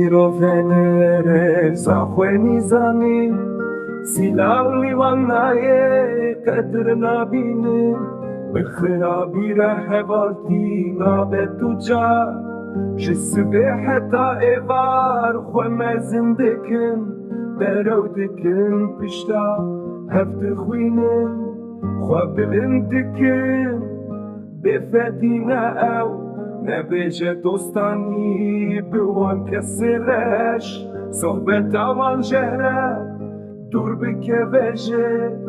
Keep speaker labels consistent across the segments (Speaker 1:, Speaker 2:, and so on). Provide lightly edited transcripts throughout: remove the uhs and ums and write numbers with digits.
Speaker 1: Mirovene zahweni zani Silavli vanaye kadr nabine Bkhirabira hevalti nabe tuja Jisbehta evar khweme zindekin Berovdikin pishta heft khwinin Khwab bindikin Befedina ew نبیجه دوستانی بوان کسرش صحبت آوان شهره دور بکه بشه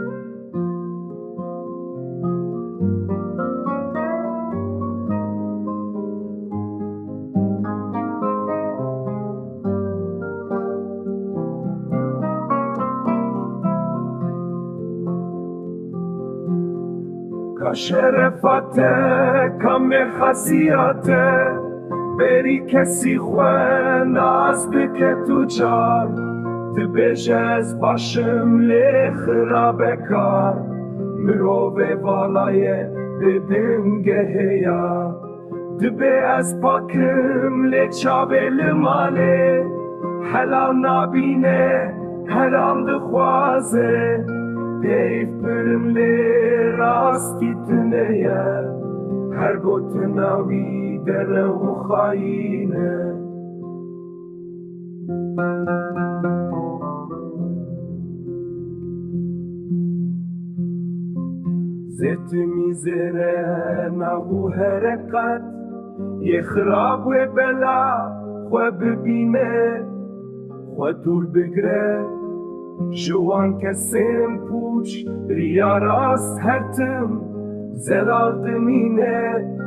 Speaker 1: شرفته کم خاصیته بری کسی خواه ناز بکه تو جار دبیج از باشم لخرا بکار مروه والای ببینگه هیا دبی از پاکم لچابه لماله حلال نابینه حرام دخوازه Deyf bölümle rast gitmeye Her gotuna videre u haine Zeti mizere nabu herekat Yekhrab ve bela Khwe bibine Khwe dur bigre جوان کسیم پوچ ریا راست هرتم زلال دمینه